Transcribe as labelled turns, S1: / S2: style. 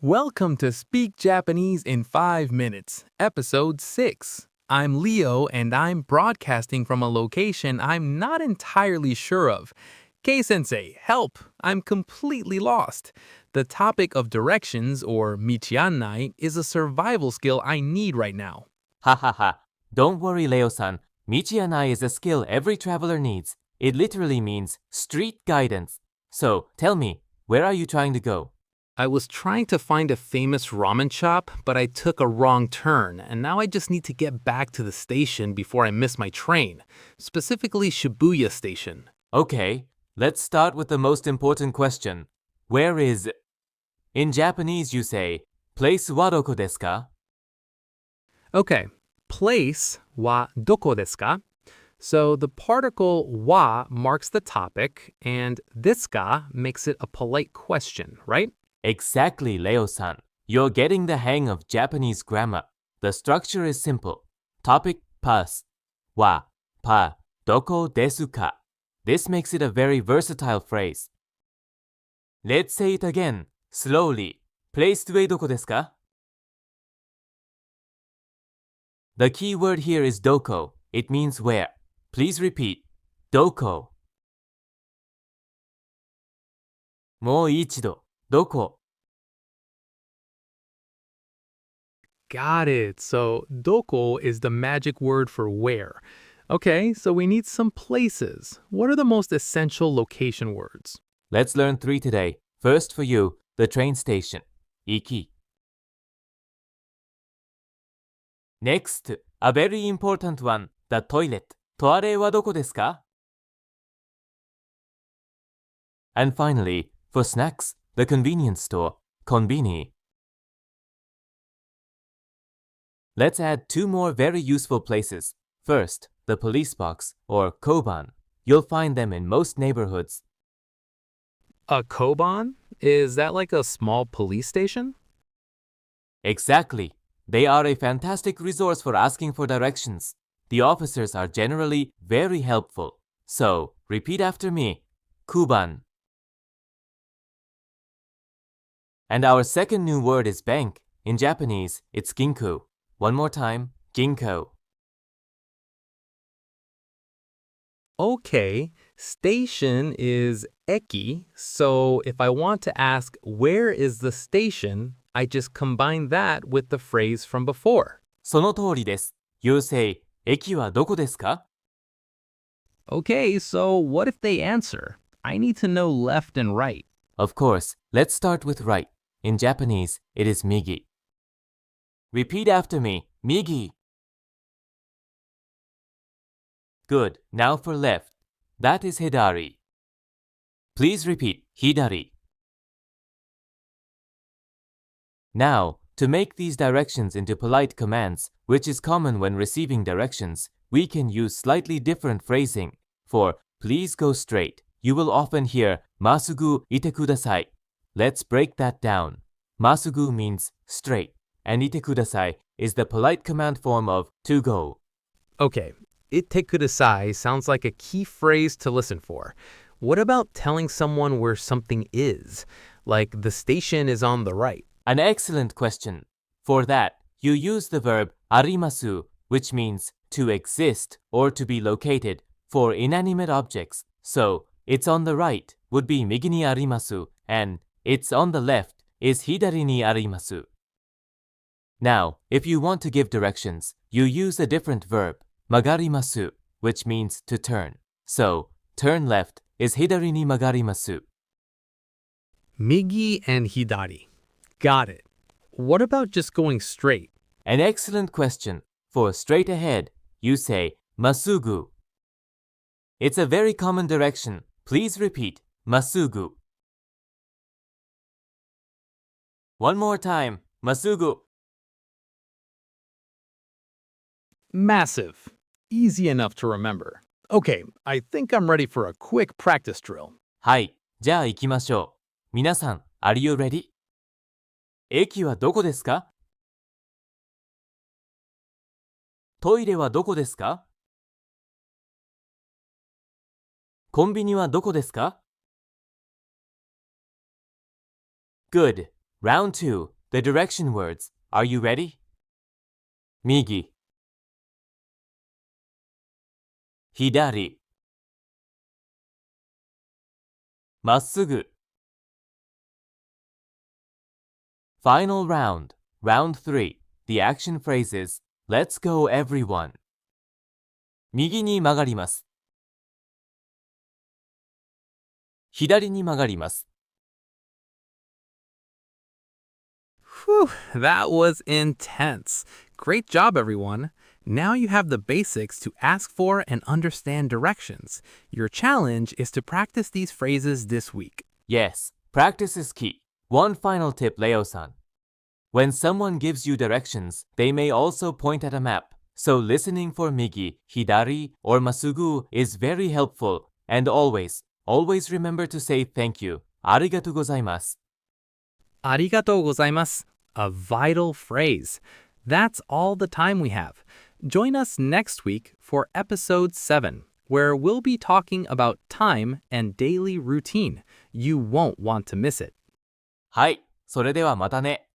S1: Welcome to Speak Japanese in 5 Minutes, Episode 6. I'm Leo and I'm broadcasting from a location I'm not entirely sure of. Kei-sensei, help! I'm completely lost. The topic of directions, or michiannai, is a survival skill I need right now.
S2: Ha ha ha. Don't worry, Leo-san. Michianai is a skill every traveler needs. It literally means street guidance. So, tell me, where are you trying to go?
S1: I was trying to find a famous ramen shop, but I took a wrong turn, and now I just need to get back to the station before I miss my train, specifically Shibuya Station.
S2: Okay, let's start with the most important question. Where is... In Japanese you say, place wa doko desu ka?
S1: Okay, place wa doko desu ka? So the particle wa marks the topic, and desu ka makes it a polite question, right?
S2: Exactly, Leo-san. You're getting the hang of Japanese grammar. The structure is simple. Topic pas. Wa, pa, doko desu ka? This makes it a very versatile phrase. Let's say it again, slowly. Place ue doko desu ka? The key word here is doko. It means where. Please repeat. Doko. もう一度。どこ?
S1: Got it. So doko is the magic word for where. Okay, so we need some places. What are the most essential location words?
S2: Let's learn 3 today. First for you, the train station. Iki. Next, a very important one, the toilet. トイレはどこですか? And finally, for snacks, the convenience store. コンビニ. Let's add 2 more very useful places. First, the police box, or koban. You'll find them in most neighborhoods.
S1: A koban? Is that like a small police station?
S2: Exactly. They are a fantastic resource for asking for directions. The officers are generally very helpful. So, repeat after me. Kuban. And our second new word is bank. In Japanese, it's ginko. One more time, ginko.
S1: Okay, station is eki, so if I want to ask where is the station, I just combine that with the phrase from before.
S2: その通りです。You say, 駅はどこですか?
S1: Okay, so what if they answer? I need to know left and right.
S2: Of course, let's start with right. In Japanese, it is migi. Repeat after me, migi. Good, now for left. That is hidari. Please repeat, hidari. Now, to make these directions into polite commands, which is common when receiving directions, we can use slightly different phrasing. For please go straight, you will often hear masugu ite kudasai. Let's break that down. Masugu means straight, and ite kudasai is the polite command form of to go.
S1: Okay, ite kudasai sounds like a key phrase to listen for. What about telling someone where something is? Like the station is on the right.
S2: An excellent question. For that, you use the verb arimasu, which means to exist or to be located for inanimate objects. So, it's on the right would be migi ni arimasu, and it's on the left is hidari ni arimasu. Now, if you want to give directions, you use a different verb, magarimasu, which means to turn. So, turn left is hidari ni magarimasu.
S1: Migi and hidari. Got it. What about just going straight?
S2: An excellent question. For straight ahead, you say masugu. It's a very common direction. Please repeat, masugu. One more time, masugu.
S1: Massive. Easy enough to remember. Okay, I think I'm ready for a quick practice drill.
S2: はい、じゃあ行きましょう。皆さん、are you ready? 駅はどこですか? トイレはどこですか? コンビニはどこですか? Good. Round 2, the direction words. Are you ready? 右 左 まっすぐ Final round, round 3. The action phrases, let's go everyone. 右に曲がります。左に曲がります。
S1: Whew, that was intense. Great job, everyone. Now you have the basics to ask for and understand directions. Your challenge is to practice these phrases this week.
S2: Yes, practice is key. One final tip, Leo-san. When someone gives you directions, they may also point at a map. So listening for migi, hidari, or masugu is very helpful. And always remember to say thank you. ありがとうございます。
S1: ありがとうございます. A vital phrase. That's all the time we have. Join us next week for episode 7, where we'll be talking about time and daily routine. You won't want to miss it.
S2: はい、それではまたね。